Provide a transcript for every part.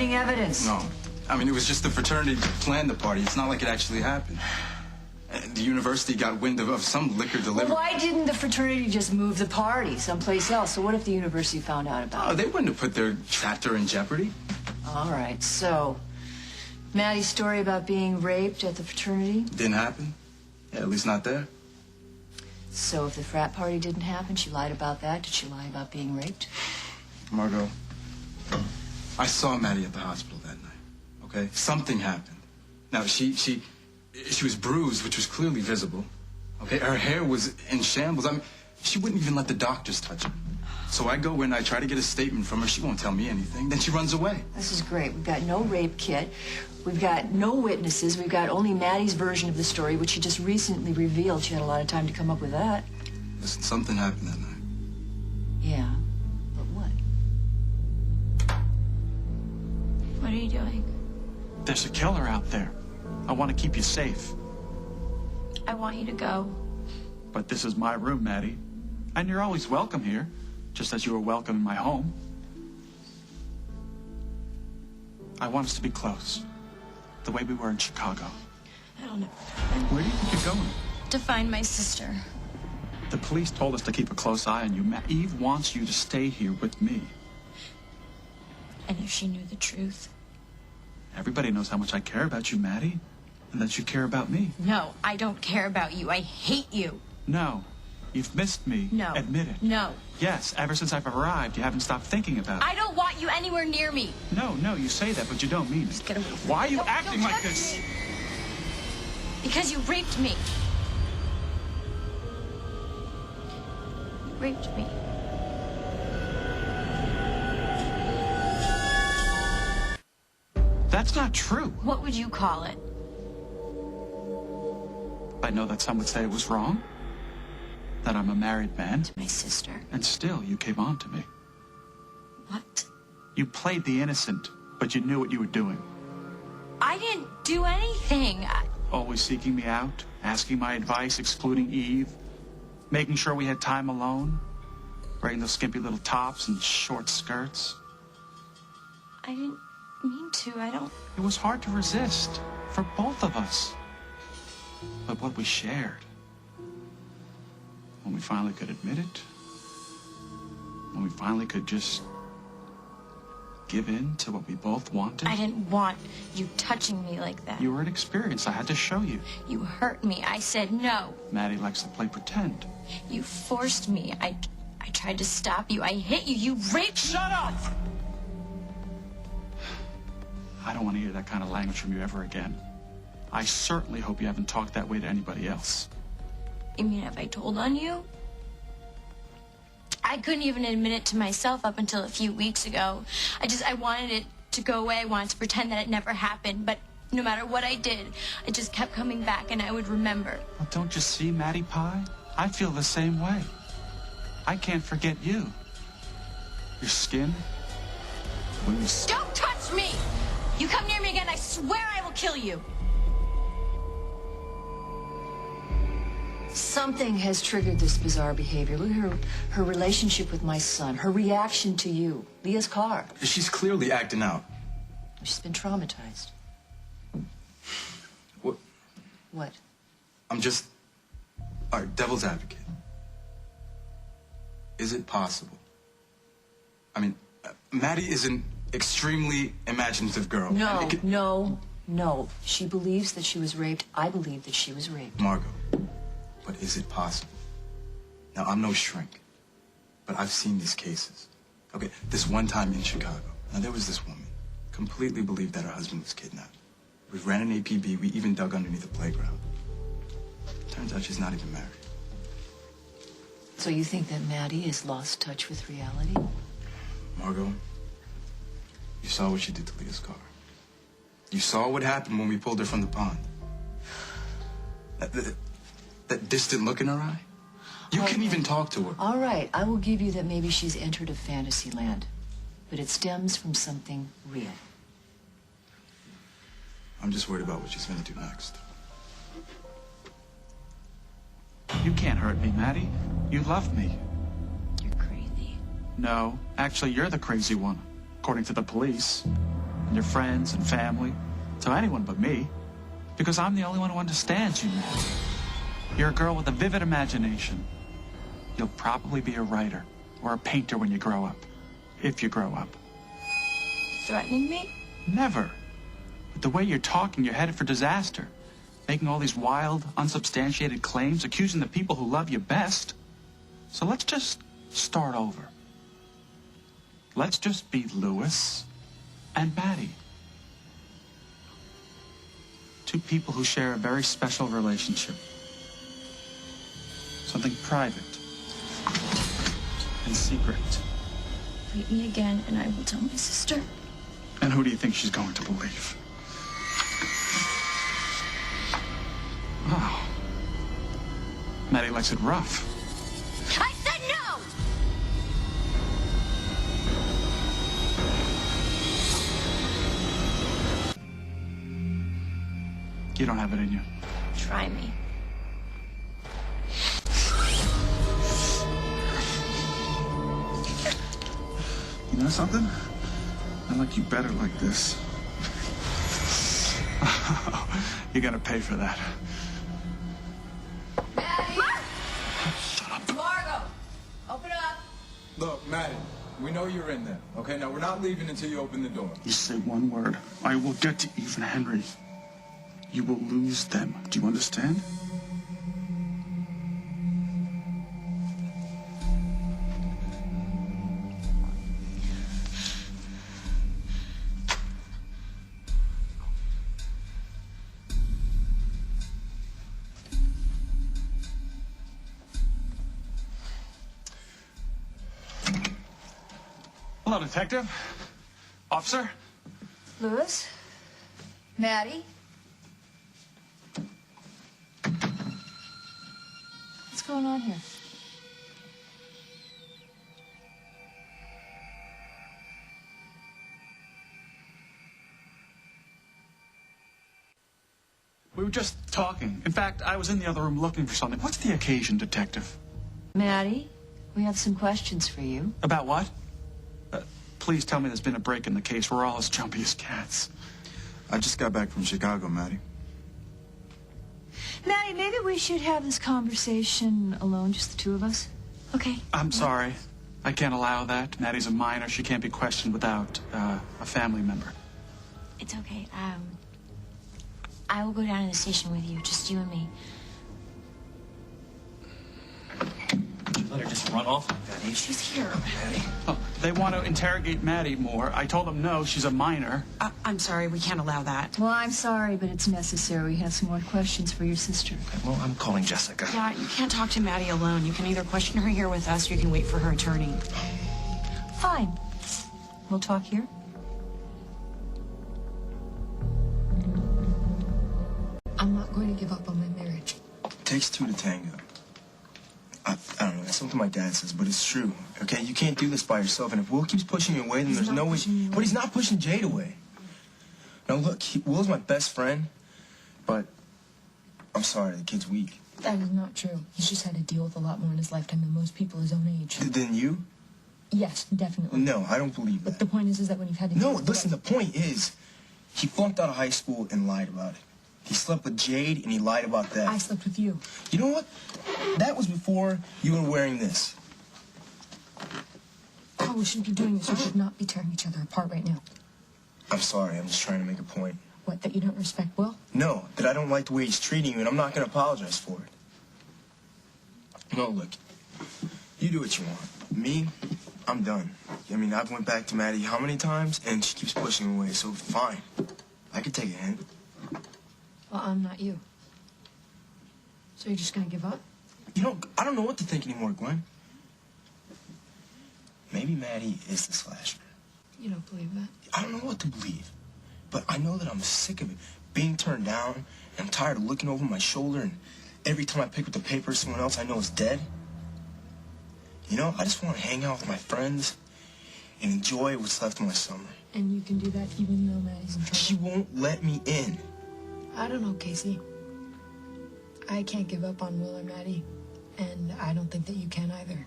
incriminating evidence. No. I mean, it was just the fraternity planned the party. It's not like it actually happened. The university got wind of some liquor delivery. Well, why didn't the fraternity just move the party someplace else? So what if the university found out about it? They wouldn't have put their chapter in jeopardy. All right, so Maddie's story about being raped at the fraternity? Didn't happen. Yeah, at least not there. So if the frat party didn't happen, she lied about that. Did she lie about being raped? Margot, I saw Maddie at the hospital that night, okay? Something happened. Now, she was bruised, which was clearly visible, okay? Her hair was in shambles. I mean, she wouldn't even let the doctors touch her. So I go in, I try to get a statement from her. She won't tell me anything. Then she runs away. This is great. We've got no rape kit. We've got no witnesses. We've got only Maddie's version of the story, which she just recently revealed. She had a lot of time to come up with that. Listen, something happened that night. Yeah, but what? What are you doing? There's a killer out there. I want to keep you safe. I want you to go. But this is my room, Maddie. And you're always welcome here, just as you were welcome in my home. I want us to be close, the way we were in Chicago. I don't know. Where do you think you're going? To find my sister. The police told us to keep a close eye on you. Eve wants you to stay here with me. And if she knew the truth? Everybody knows how much I care about you, Maddie, and that you care about me. No, I don't care about you. I hate you. No. You've missed me. No. Admit it. No. Yes, ever since I've arrived, you haven't stopped thinking about it. I don't want you anywhere near me. No, you say that, but you don't mean it. Just get away from me. Why are you Don't acting like touch this? me. Because you raped me. You raped me. That's not true. What would you call it? I know that some would say it was wrong, that I'm a married man, To my sister. and still you came on to me. What? You played the innocent, but you knew what you were doing. I didn't do anything. Always seeking me out, asking my advice, excluding Eve, making sure we had time alone, wearing those skimpy little tops and short skirts. I didn't mean to. I don't... It was hard to resist, for both of us. But what we shared, when we finally could admit it, when we finally could just give in to what we both wanted. I didn't want you touching me like that. You were an experience. I had to show you. You hurt me. I said no. Maddie likes to play pretend. You forced me. I tried to stop you. I hit you. You raped me. Shut up! I don't want to hear that kind of language from you ever again. I certainly hope you haven't talked that way to anybody else. You mean have I told on you? I couldn't even admit it to myself up until a few weeks ago. I wanted it to go away. I wanted to pretend that it never happened. But no matter what I did, it just kept coming back and I would remember. Well, don't you see, Maddie Pie? I feel the same way. I can't forget you. Your skin. When you... Don't touch me! You come near me again, I swear I will kill you. Something has triggered this bizarre behavior. Look at her relationship with my son, her reaction to you, Leah's car. She's clearly acting out. She's been traumatized. What? What? I'm just... All right, devil's advocate. Is it possible? I mean, Maddie is an extremely imaginative girl. No. She believes that she was raped. I believe that she was raped. Margot, but is it possible? Now, I'm no shrink, but I've seen these cases. Okay, this one time in Chicago, now there was this woman, completely believed that her husband was kidnapped. We ran an APB, we even dug underneath the playground. Turns out she's not even married. So you think that Maddie has lost touch with reality? Margot, you saw what she did to Leah's car. You saw what happened when we pulled her from the pond. That distant look in her eye. You couldn't even talk to her. All right, I will give you that maybe she's entered a fantasy land, but it stems from something real. I'm just worried about what she's gonna do next. You can't hurt me, Maddie. You love me. You're crazy. No, actually, you're the crazy one, according to the police. and your friends and family, to anyone but me, because I'm the only one who understands you, Maddie. You're a girl with a vivid imagination. You'll probably be a writer or a painter when you grow up, if you grow up. Threatening me? Never. But the way you're talking, you're headed for disaster. Making all these wild, unsubstantiated claims, accusing the people who love you best. So let's just start over. Let's just be Lewis and Maddie. Two people who share a very special relationship. Something private and secret. Meet me again and I will tell my sister. And who do you think she's going to believe? Oh. Maddie likes it rough. I said no! You don't have it in you. Try me. You know something? I like you better like this. You're gonna pay for that. Maddie! Shut up. Margot! Open up! Look, Maddie, we know you're in there, okay? Now, we're not leaving until you open the door. You say one word, I will get to Eve and Henry. You will lose them. Do you understand? Hello, Detective. Officer. Lewis? Maddie? What's going on here? We were just talking. In fact, I was in the other room looking for something. What's the occasion, Detective? Maddie, we have some questions for you. About what? Please tell me there's been a break in the case. We're all as jumpy as cats. I just got back from Chicago, Maddie. Maddie, maybe we should have this conversation alone, just the two of us. Okay. I'm sorry. I can't allow that. Maddie's a minor. She can't be questioned without a family member. It's okay. I will go down to the station with you, just you and me. Let her just run off like that. She's here. Maddie. Oh, they want to interrogate Maddie more. I told them no, she's a minor. I'm sorry, we can't allow that. Well, I'm sorry, but it's necessary. We have some more questions for your sister. Well, I'm calling Jessica. Yeah, you can't talk to Maddie alone. You can either question her here with us or you can wait for her attorney. Fine. We'll talk here. I'm not going to give up on my marriage. It takes two to tango. I don't know, that's something my dad says, but it's true. Okay, you can't do this by yourself, and if Will keeps pushing you away, then there's no way. But he's not pushing Jade away. Now look, Will's my best friend, but I'm sorry, the kid's weak. That is not true. He's just had to deal with a lot more in his lifetime than most people his own age. Than you? Yes, definitely. No, I don't believe that. But the point is that when you've had to No, deal with listen, the point is, he flunked out of high school and lied about it. He slept with Jade, and he lied about that. I slept with you. You know what? That was before you were wearing this. Oh, we shouldn't be doing this. We should not be tearing each other apart right now. I'm sorry, I'm just trying to make a point. What, that you don't respect Will? No, that I don't like the way he's treating you, and I'm not going to apologize for it. No, look, you do what you want. Me, I'm done. I mean, I've went back to Maddie how many times, and she keeps pushing away, so fine. I could take a hint. Well, I'm not you. So you're just going to give up? You know, I don't know what to think anymore, Gwen. Maybe Maddie is the slasher. You don't believe that? I don't know what to believe. But I know that I'm sick of it, being turned down, and I'm tired of looking over my shoulder, and every time I pick up the paper, someone else I know is dead. You know, I just want to hang out with my friends and enjoy what's left of my summer. And you can do that even though Maddie's in trouble? She won't let me in. I don't know, Casey. I can't give up on Will or Maddie, and I don't think that you can either.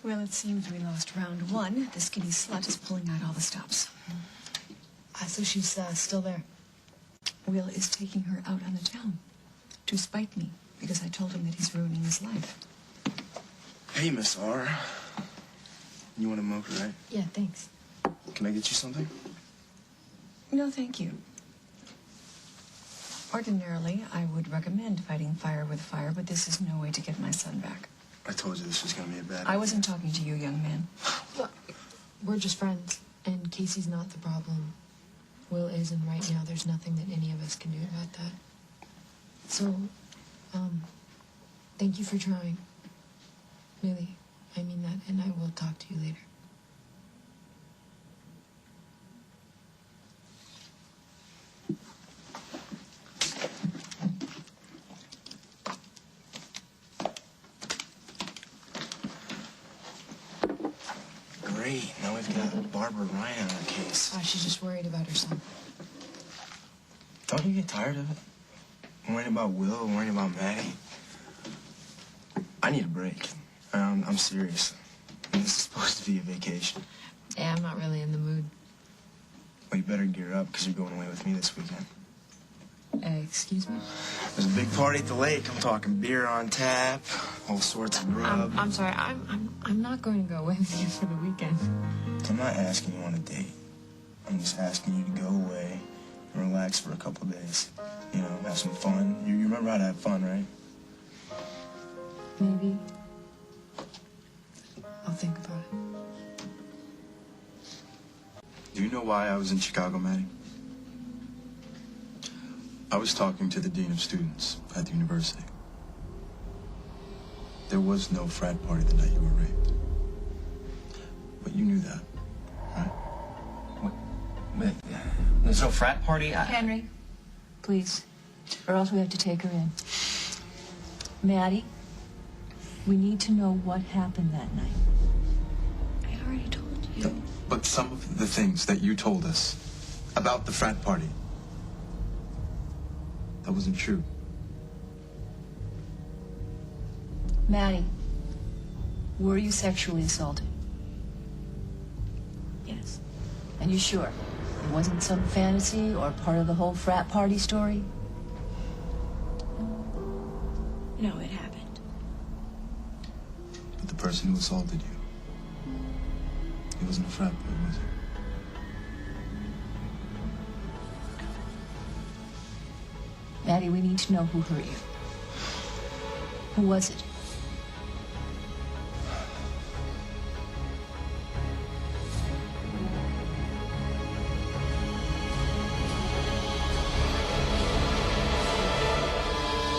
Well, it seems we lost round one. The skinny slut is pulling out all the stops. So she's still there. Will is taking her out on the town to spite me because I told him that he's ruining his life. Hey, Miss R. You want a mocha, right? Yeah, thanks. Can I get you something? No, thank you. Ordinarily, I would recommend fighting fire with fire, but this is no way to get my son back. I told you this was gonna be a bad I wasn't talking to you, young man. Look, we're just friends, and Casey's not the problem. Will is, and right now there's nothing that any of us can do about that. So, thank you for trying. Really, I mean that, and I will talk to you later. Great. Now we've got Barbara Ryan on our case. She's just worried about her son. Don't you get tired of it? Worrying about Will, worrying about Maddie. I need a break. I'm serious. This is supposed to be a vacation. Yeah, I'm not really in the mood. Well, you better gear up because you're going away with me this weekend. Excuse me? There's a big party at the lake. I'm talking beer on tap, all sorts of grub. I'm sorry. I'm not going to go away with you for the weekend. I'm not asking you on a date. I'm just asking you to go away and relax for a couple of days. You know, have some fun. You remember how to have fun, right? Maybe. I'll think about it. Do you know why I was in Chicago, Maddie? I was talking to the dean of students at the university. There was no frat party the night you were raped. But you knew that, right? But there's no frat party? Henry, please, or else we have to take her in. Maddie, we need to know what happened that night. I already told you. But some of the things that you told us about the frat party, that wasn't true. Maddie, were you sexually assaulted? Yes. And you sure? It wasn't some fantasy or part of the whole frat party story? No, it happened. But the person who assaulted you, he wasn't a frat boy, was he? Maddie, we need to know who hurt you. Who was it?